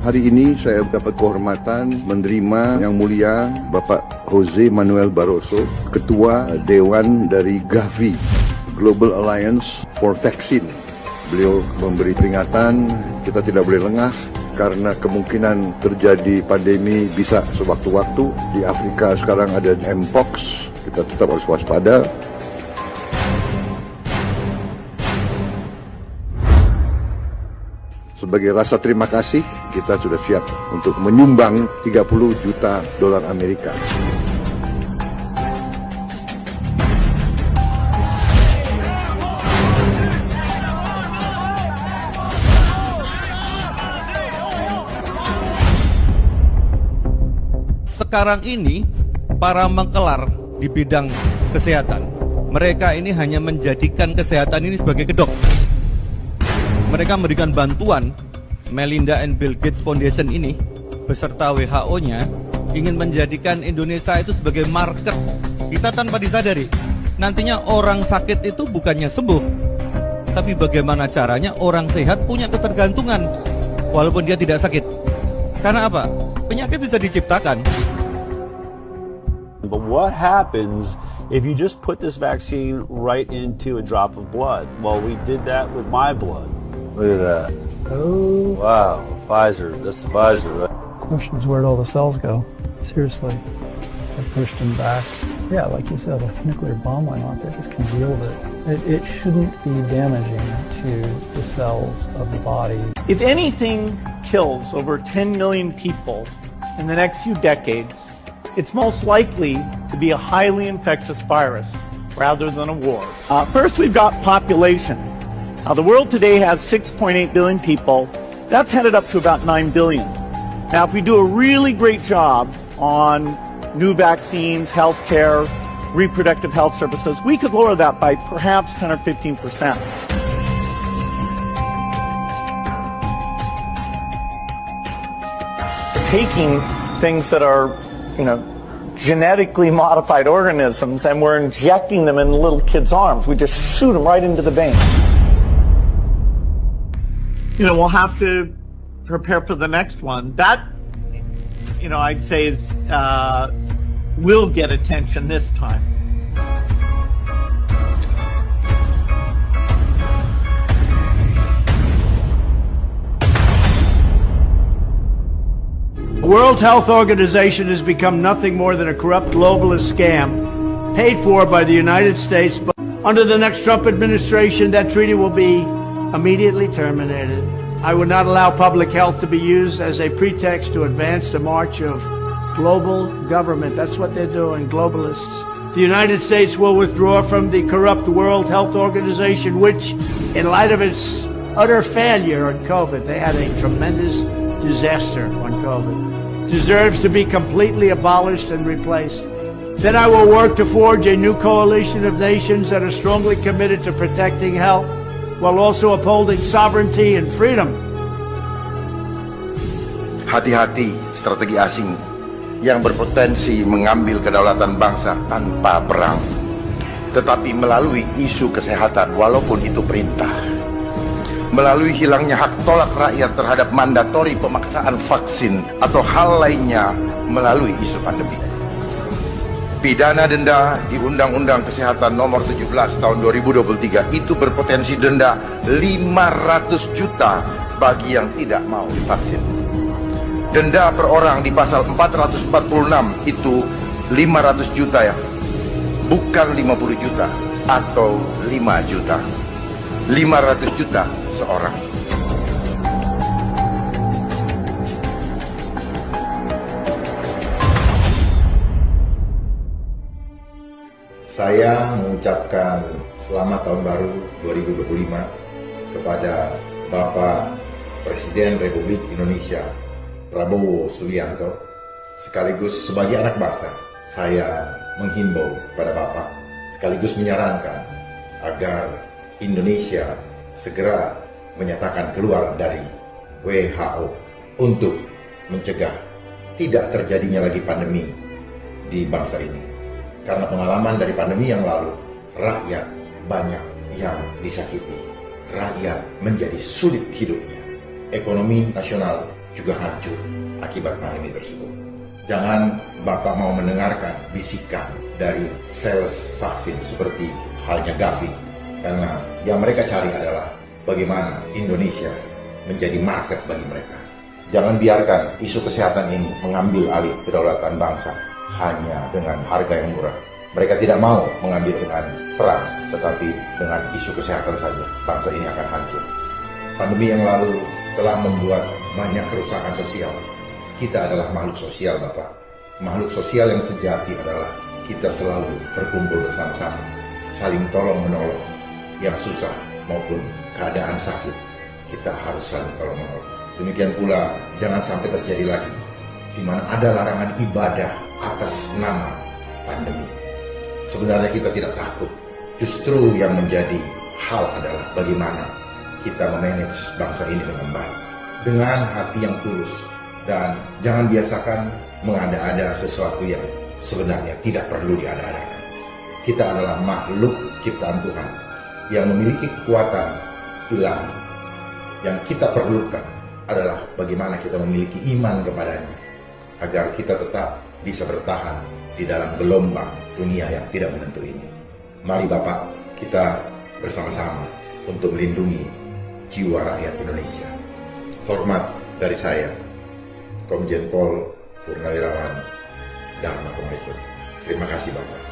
Hari ini saya dapat kehormatan menerima Yang Mulia Bapak Jose Manuel Barroso, Ketua Dewan dari Gavi, Global Alliance for Vaccine. Beliau memberi peringatan, kita tidak boleh lengah karena kemungkinan terjadi pandemi bisa sewaktu-waktu. Di Afrika sekarang ada Mpox, kita tetap harus waspada. Sebagai rasa terima kasih, kita sudah siap untuk menyumbang 30 juta dolar Amerika. Sekarang ini, para mengkelar di bidang kesehatan, mereka ini hanya menjadikan kesehatan ini sebagai kedok. Mereka memberikan bantuan. Melinda and Bill Gates Foundation ini beserta WHO-nya ingin menjadikan Indonesia itu sebagai market. Kita tanpa disadari, nantinya orang sakit itu bukannya sembuh, tapi bagaimana caranya orang sehat punya ketergantungan walaupun dia tidak sakit. Karena apa? Penyakit bisa diciptakan. But what happens if you just put this vaccine right into a drop of blood? Well, we did that with my blood. Look at that. Oh. Wow, Pfizer. That's the Pfizer, right? Question is, where'd all the cells go? Seriously. I pushed them back. Yeah, like you said, a nuclear bomb went off. They just congealed it. It shouldn't be damaging to the cells of the body. If anything kills over 10 million people in the next few decades, it's most likely to be a highly infectious virus rather than a war. First, we've got population. Now, the world today has 6.8 billion people. That's headed up to about 9 billion. Now, if we do a really great job on new vaccines, healthcare, reproductive health services, we could lower that by perhaps 10 or 15%. Taking things that are, genetically modified organisms, and we're injecting them in little kids' arms. We just shoot them right into the vein. We'll have to prepare for the next one. That, I'd say is, will get attention this time. The World Health Organization has become nothing more than a corrupt globalist scam paid for by the United States. But under the next Trump administration, that treaty will be immediately terminated. I would not allow public health to be used as a pretext to advance the march of global government. That's what they're doing, globalists. The United States will withdraw from the corrupt World Health Organization, which, in light of its utter failure on COVID, they had a tremendous disaster on COVID, deserves to be completely abolished and replaced. Then I will work to forge a new coalition of nations that are strongly committed to protecting health while also upholding sovereignty and freedom. Hati-hati strategi asing yang berpotensi mengambil kedaulatan bangsa tanpa perang, tetapi melalui isu kesehatan walaupun itu perintah. Melalui hilangnya hak tolak rakyat terhadap mandatori pemaksaan vaksin atau hal lainnya melalui isu pandemi. Pidana denda di Undang-Undang Kesehatan Nomor 17 Tahun 2023 itu berpotensi denda 500 juta bagi yang tidak mau divaksin. Denda per orang di pasal 446 itu 500 juta ya, bukan 50 juta atau 5 juta. 500 juta seorang. Saya mengucapkan selamat tahun baru 2025 kepada Bapak Presiden Republik Indonesia Prabowo Subianto. Sekaligus sebagai anak bangsa, saya menghimbau kepada Bapak sekaligus menyarankan agar Indonesia segera menyatakan keluar dari WHO untuk mencegah tidak terjadinya lagi pandemi di bangsa ini. Karena pengalaman dari pandemi yang lalu, rakyat banyak yang disakiti. Rakyat menjadi sulit hidupnya. Ekonomi nasional juga hancur akibat pandemi tersebut. Jangan Bapak mau mendengarkan bisikan dari sales vaksin seperti halnya Gavi, karena yang mereka cari adalah bagaimana Indonesia menjadi market bagi mereka. Jangan biarkan isu kesehatan ini mengambil alih kedaulatan bangsa hanya dengan harga yang murah. Mereka tidak mau mengambil dengan perang, tetapi dengan isu kesehatan saja bangsa ini akan hancur. Pandemi yang lalu telah membuat banyak kerusakan sosial. Kita adalah makhluk sosial, Bapak. Makhluk sosial yang sejati adalah kita selalu berkumpul bersama-sama, saling tolong-menolong. Yang susah maupun keadaan sakit, kita harus saling tolong-menolong. Demikian pula, jangan sampai terjadi lagi di mana ada larangan ibadah atas nama pandemi. Sebenarnya kita tidak takut. Justru yang menjadi hal adalah bagaimana kita memanage bangsa ini dengan baik, dengan hati yang tulus, dan jangan biasakan mengada-ada sesuatu yang sebenarnya tidak perlu diada-adakan. Kita adalah makhluk ciptaan Tuhan yang memiliki kekuatan ilahi. Yang kita perlukan adalah bagaimana kita memiliki iman kepadanya, agar kita tetap bisa bertahan di dalam gelombang dunia yang tidak menentu ini. Mari Bapak, kita bersama-sama untuk melindungi jiwa rakyat Indonesia. Hormat dari saya, Komjen Pol Purnawirawan Dharma Kongrekut. Terima kasih Bapak.